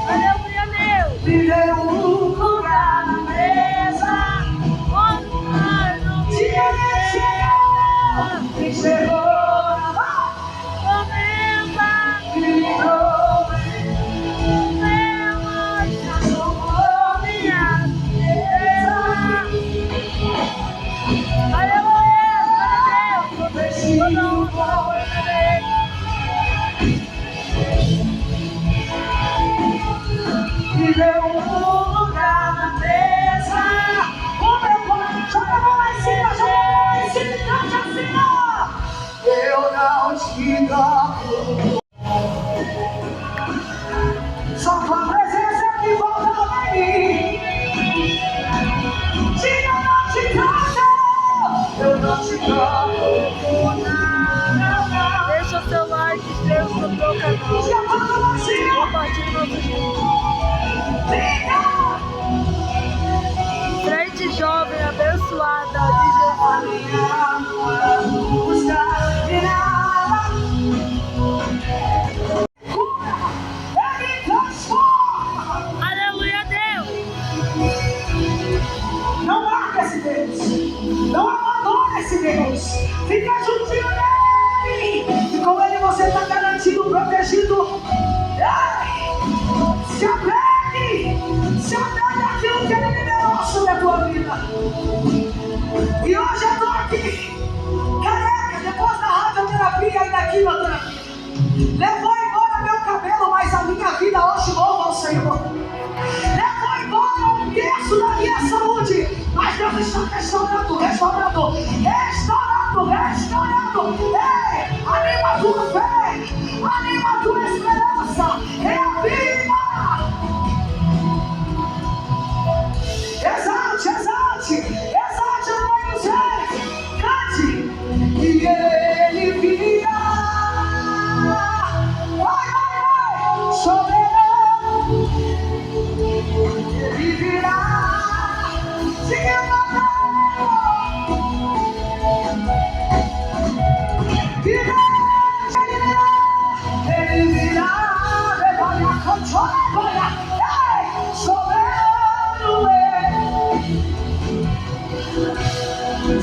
Aleluia, Deus! Viver um lugar na mesa, onde nós não me chegou na mão, começa, gritou, já tomou minha mesa. Aleluia, glória a Deus! Toda honra, viver um lugar na mesa. O meu coração, joga a mão lá em cima, joga a mão lá em cima e cante assim, ó. Eu não te troco. Só tua presença que volta pra mim. Diga, eu não te troco. Eu não te troco. Deixa o seu like, inscreva-se no meu canal. Compartilhe nosso vídeo. Crente jovem abençoada de Jesus. Aleluia, Deus! Não larga esse Deus. Não abandona esse Deus. Fica juntinho nele. E com ele você está garantido, protegido. Se apegue àquilo que ele liberou sobre a tua vida. E hoje eu estou aqui, careca, depois da radioterapia e da quimioterapia. Levou embora meu cabelo, mas a minha vida hoje louva ao Senhor. Levou embora um terço da minha saúde, mas Deus está restaurando. Ei, anima a tua fé, anima a tua esperança, reaviva. Exalte o nome do Senhor, cante, e ele virá, vai, soberano, ele virá, siga o nome, ele virá, levanta a cantora, soberano, eu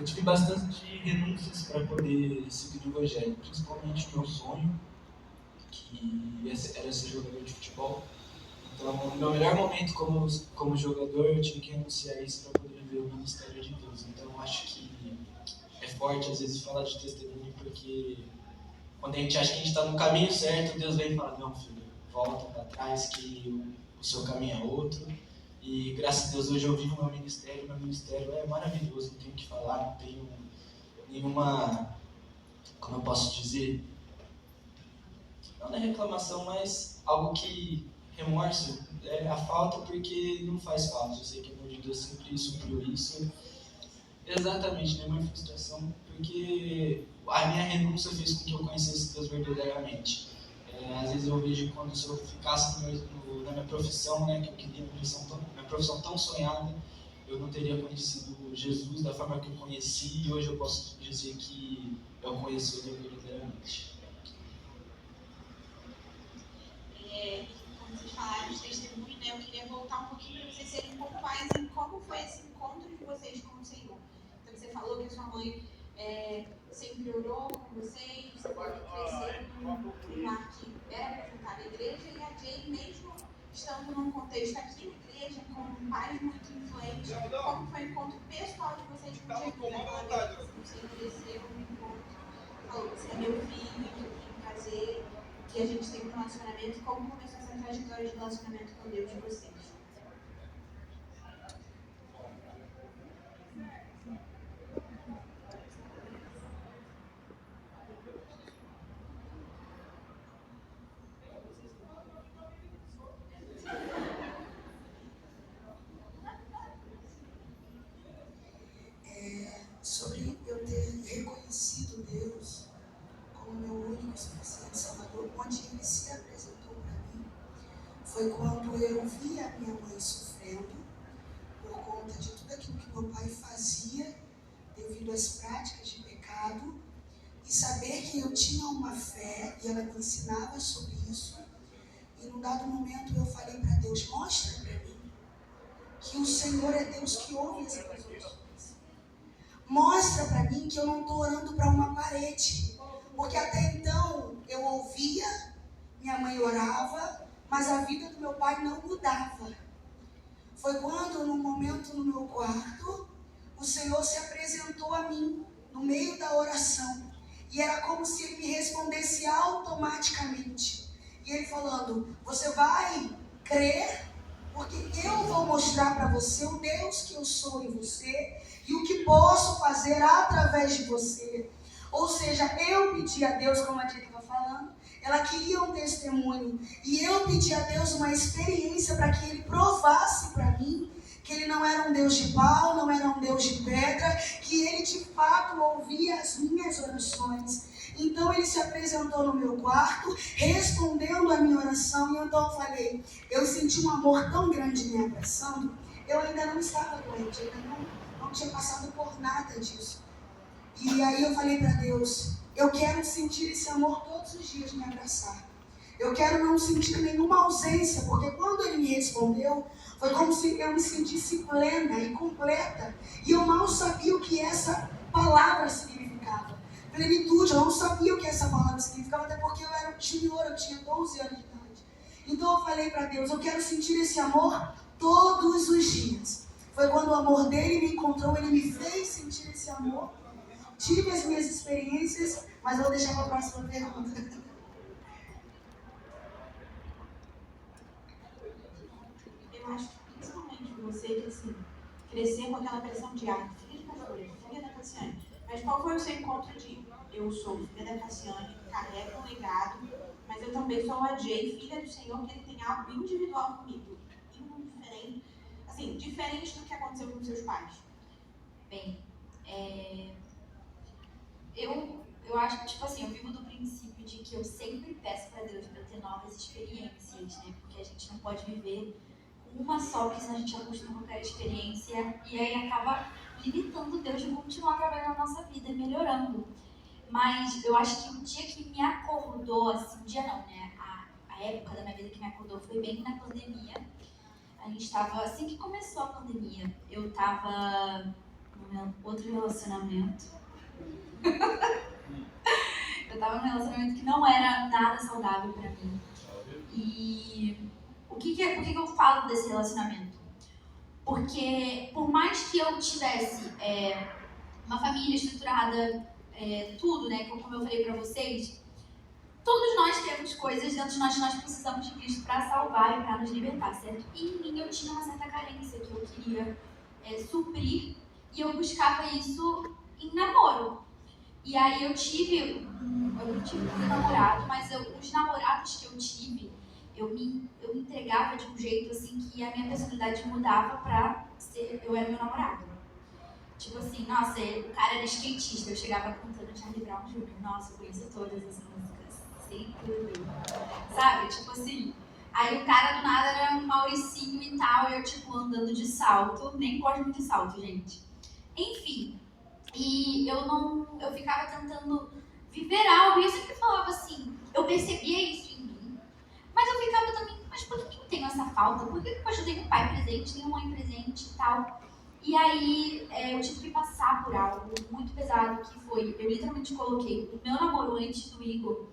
tive bastante renúncias para poder seguir o Evangelho, principalmente o meu sonho, que era ser jogador de futebol. Então, no meu melhor momento como jogador, eu tive que renunciar isso para poder viver o ministério de Deus. Então, eu acho que é forte, às vezes, falar de testemunho, porque quando a gente acha que a gente está no caminho certo, Deus vem e fala, não, filho, volta para trás, que o seu caminho é outro. E graças a Deus hoje eu vivo meu ministério é maravilhoso, não tenho o que falar, não tenho nenhuma, como eu posso dizer, não é reclamação, mas algo que remorso é a falta, porque não faz falta. Eu sei que o amor de Deus sempre supriu isso. Exatamente, nenhuma frustração, porque a minha renúncia fez com que eu conhecesse Deus verdadeiramente. Às vezes eu vejo quando se eu ficasse na minha profissão, né, que eu queria minha profissão tão sonhada, eu não teria conhecido Jesus da forma que eu conheci, e hoje eu posso dizer que eu conheço Ele verdadeiramente. Como vocês falaram de testemunho, né, eu queria voltar um pouquinho para vocês serem pontuais em como foi esse encontro de vocês com o Senhor. Então você falou que a sua mãe sempre orou com vocês, você falou que cresceram num lar que era apresentada à igreja, e a Jay, mesmo estando num contexto aqui na igreja, com pais muito influentes, como foi o encontro pessoal de vocês com Jesus? Aquela vez que você desceu no encontro, falou, você é meu filho, que eu tenho prazer, que a gente tem um relacionamento, como começou essa trajetória de relacionamento com Deus de vocês? Sobre eu ter reconhecido Deus como meu único e suficiente Salvador, onde ele se apresentou para mim foi quando eu vi a minha mãe sofrendo por conta de tudo aquilo que meu pai fazia devido às práticas de pecado, e saber que eu tinha uma fé e ela me ensinava sobre isso. E num dado momento eu falei para Deus: mostra para mim que o Senhor é Deus que ouve as minhas orações. Mostra para mim que eu não estou orando para uma parede, porque até então eu ouvia, minha mãe orava, mas a vida do meu pai não mudava. Foi quando, num momento no meu quarto, o Senhor se apresentou a mim, no meio da oração. E era como se ele me respondesse automaticamente. E ele falando: você vai crer, porque eu vou mostrar para você o Deus que eu sou em você e o que posso fazer através de você. Ou seja, eu pedi a Deus, como a Tia estava falando, ela queria um testemunho. E eu pedi a Deus uma experiência para que Ele provasse para mim que Ele não era um Deus de pau, não era um Deus de pedra, que Ele de fato ouvia as minhas orações. Então Ele se apresentou no meu quarto, respondendo a minha oração. E então eu falei, eu senti um amor tão grande me abraçando. Eu ainda não estava doente, ainda não tinha passado por nada disso. E aí eu falei para Deus, eu quero sentir esse amor todos os dias, me abraçar. Eu quero não sentir nenhuma ausência, porque quando Ele me respondeu, foi como se eu me sentisse plena e completa. E eu mal sabia o que essa palavra significava. Plenitude, eu não sabia o que essa palavra significava, até porque eu era um junior, eu tinha 12 anos de idade. Então eu falei para Deus, eu quero sentir esse amor todos os dias. Foi quando o amor dele me encontrou, ele me fez sentir esse amor. Tive as minhas experiências, mas vou deixar para a próxima pergunta. Eu acho que principalmente você que assim, crescer com aquela pressão de filha de pastor, filha da Cassiane. Mas qual foi o seu encontro de eu sou filha da Cassiane, carrego um legado, mas eu também sou a Jay, filha do Senhor, que Ele tem algo individual comigo. Diferente, assim, diferente do que aconteceu com seus pais. Bem, eu acho que, tipo assim, eu vivo do princípio de que eu sempre peço para Deus para ter novas experiências, né? Porque a gente não pode viver com uma só, porque senão a gente acostuma com aquela experiência e aí acaba limitando Deus de continuar trabalhando na nossa vida, melhorando. Mas eu acho que o dia que me acordou, assim, dia não, né? A época da minha vida que me acordou foi bem na pandemia. A gente estava, assim que começou a pandemia, eu estava no meu outro relacionamento. Eu estava num relacionamento que não era nada saudável para mim. E por que eu falo desse relacionamento? Porque por mais que eu tivesse uma família estruturada, tudo, né, como eu falei para vocês, todos nós temos coisas dentro de nós que nós precisamos de Cristo para salvar e para nos libertar, certo? E em mim eu tinha uma certa carência que eu queria suprir e eu buscava isso em namoro. E aí eu tive um namorado, mas os namorados que eu tive, eu me entregava de um jeito assim que a minha personalidade mudava pra ser, eu era meu namorado. Tipo assim, nossa, o cara era skatista, eu chegava cantando Charlie Brown Jr. Nossa, eu conheço todas as músicas, sei tudo, sabe? Tipo assim, aí o cara do nada era um Mauricinho e tal, eu tipo andando de salto, nem gosto muito de salto, gente. Enfim, e eu ficava tentando viver algo, e eu sempre falava assim, eu percebia isso em mim, mas eu ficava também, mas por que eu tenho essa falta? Por que eu tenho um pai presente, tenho uma mãe presente e tal? E aí eu tive que passar por algo muito pesado, que foi, eu literalmente coloquei o meu namoro antes do Igor,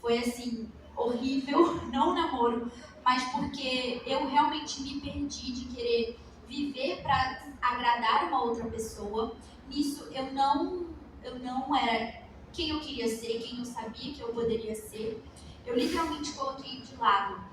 foi assim, horrível, não namoro, mas porque eu realmente me perdi de querer viver para agradar uma outra pessoa. Nisso eu não era quem eu queria ser, quem eu sabia que eu poderia ser. Eu literalmente coloquei de lado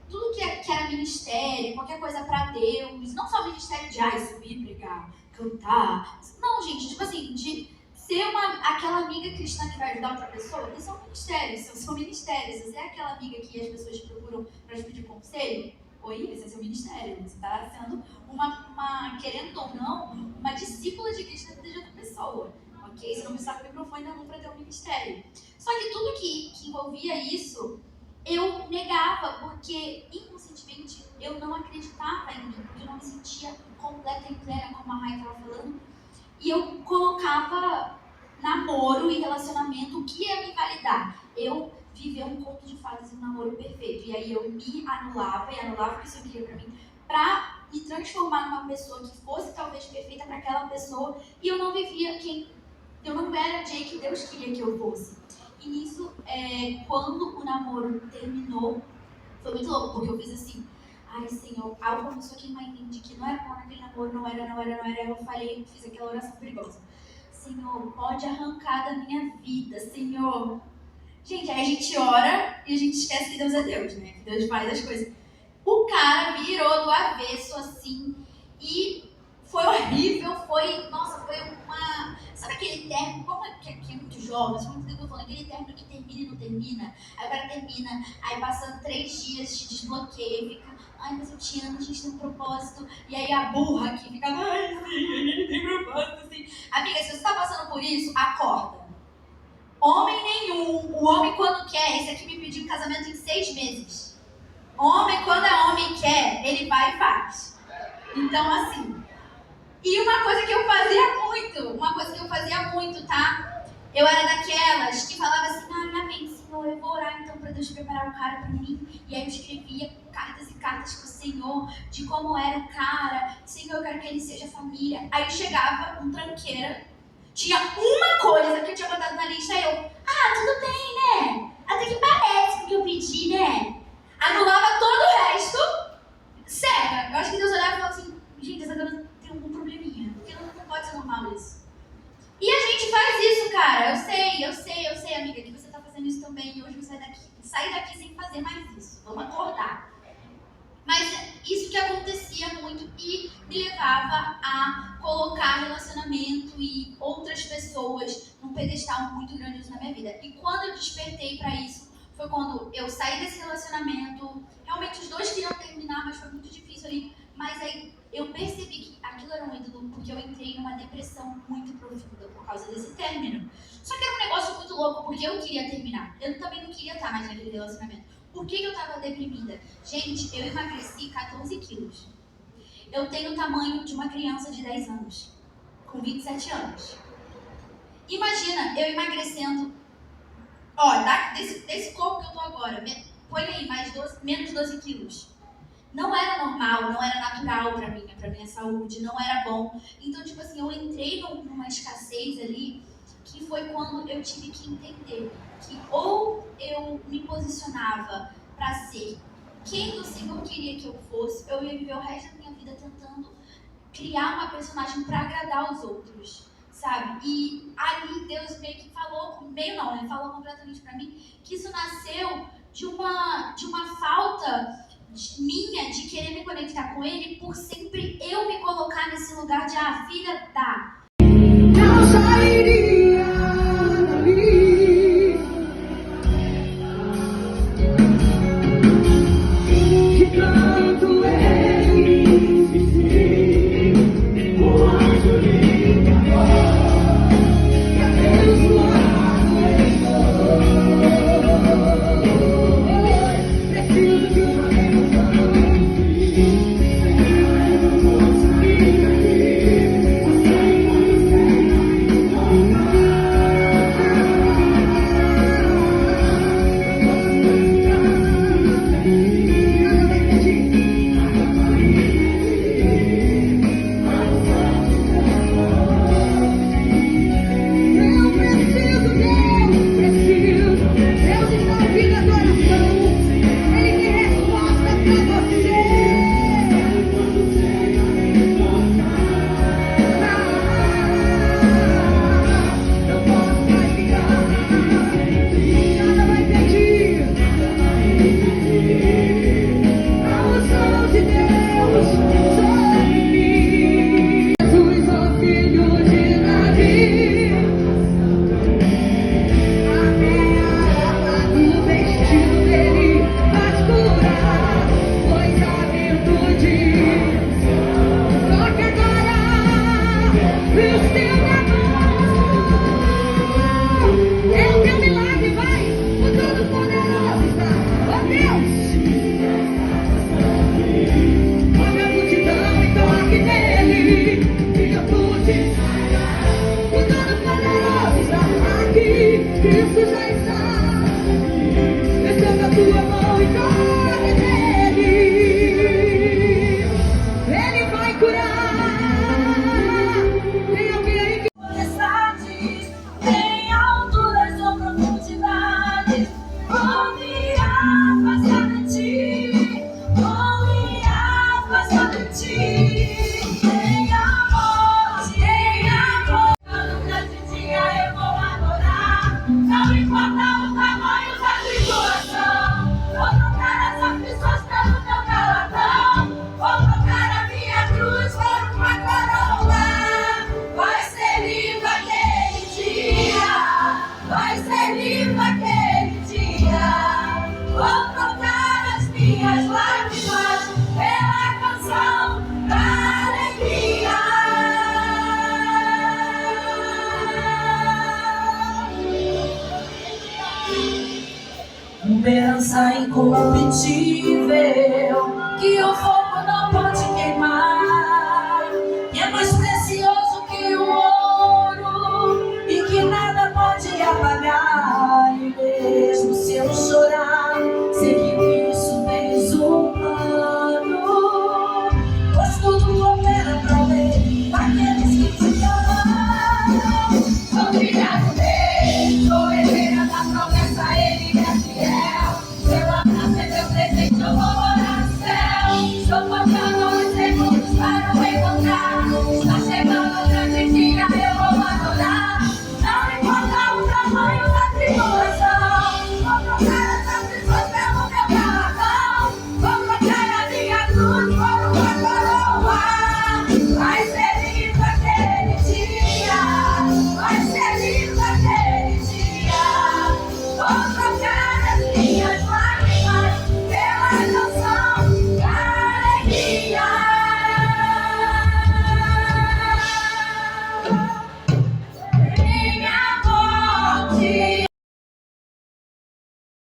tudo que era ministério, qualquer coisa para Deus, não só ministério de subir, pregar, cantar. Não, gente, tipo assim, de ser aquela amiga cristã que vai ajudar outra pessoa. Isso é um ministério, são ministérios. Você é aquela amiga que as pessoas te procuram para te pedir conselho? Oi, esse é seu ministério. Você está sendo querendo ou não, uma discípula de Cristo na vida de outra pessoa. ok? Você não precisava ter microfone na mão para ter um ministério. Só que tudo que envolvia isso, eu negava, porque inconscientemente eu não acreditava em mim, porque eu não me sentia completa e plena, como a Rai estava falando. E eu colocava namoro e relacionamento, o que ia me validar? Eu viver um conto de fadas e um namoro perfeito. E aí eu me anulava e anulava o que isso queria pra mim, pra me transformar numa pessoa que fosse talvez perfeita para aquela pessoa, e eu não vivia eu não era a Jay que Deus queria que eu fosse. E nisso, quando o namoro terminou, foi muito louco, porque eu fiz assim: ai, Senhor, algo começou a queimar em mim de que não era bom naquele namoro, não era. Eu falei, fiz aquela oração perigosa: Senhor, pode arrancar da minha vida, Senhor. Gente, aí a gente ora e a gente esquece que Deus é Deus, né? Que Deus faz as coisas. O cara virou do avesso, assim, e foi horrível, nossa, foi uma... Sabe aquele término, como é que é muito jovem, muito tempo falando, aquele término que termina e não termina, aí o cara termina, aí passando 3 dias te desbloqueia e fica, ai, mas eu te amo, a gente tem um propósito, e aí a burra aqui fica, ai, sim, a gente tem propósito, sim. Amiga, se você tá passando por isso, acorda. Homem nenhum, o homem quando quer, esse aqui me pediu um casamento em 6 meses. Homem, quando é homem quer, ele vai e faz. Então, assim. E uma coisa que eu fazia muito, tá? Eu era daquelas que falava assim, amém, Senhor, eu vou orar então pra Deus preparar um cara pra mim. E aí eu escrevia cartas e cartas pro Senhor, de como era o cara. Senhor, eu quero que ele seja família. Aí chegava um tranqueira, tinha uma coisa que eu tinha botado na lista, aí eu, tudo bem, né? Até que parece que eu pedi, né? Anulava todo o resto, cega. Eu acho que Deus olhava e falava assim, gente, essa garota tem algum probleminha, porque não pode ser normal isso. E a gente faz isso, cara. Eu sei, amiga, que você tá fazendo isso também, e hoje eu sair daqui sem fazer mais isso. Vamos acordar. Mas isso que acontecia muito e me levava a colocar relacionamento e outras pessoas num pedestal muito grande na minha vida. E quando eu despertei pra isso, foi quando eu saí desse relacionamento. Realmente os dois queriam terminar, mas foi muito difícil ali. Mas aí eu percebi que aquilo era um ídolo, porque eu entrei numa depressão muito profunda por causa desse término. Só que era um negócio muito louco, porque eu queria terminar. Eu também não queria estar mais naquele relacionamento. Por que eu tava deprimida? Gente, eu emagreci 14 quilos. Eu tenho o tamanho de uma criança de 10 anos, com 27 anos. Imagina, eu emagrecendo, desse corpo que eu tô agora, põe aí, menos 12 quilos. Não era normal, não era natural pra minha saúde, não era bom. Então, tipo assim, eu entrei numa escassez ali, que foi quando eu tive que entender que ou eu me posicionava para ser quem o Senhor queria que eu fosse, eu ia viver o resto da minha vida tentando criar uma personagem para agradar os outros, sabe? E ali Deus meio que falou completamente para mim que isso nasceu de uma falta minha de querer me conectar com Ele, por sempre eu me colocar nesse lugar de filha da... Não sairia dali. Que canto ele viver, o anjo liga agora, que abençoado estou. Preciso de uma bênção, eu não vou sair daqui, vou sair. uma herança incorruptível que o fogo não pode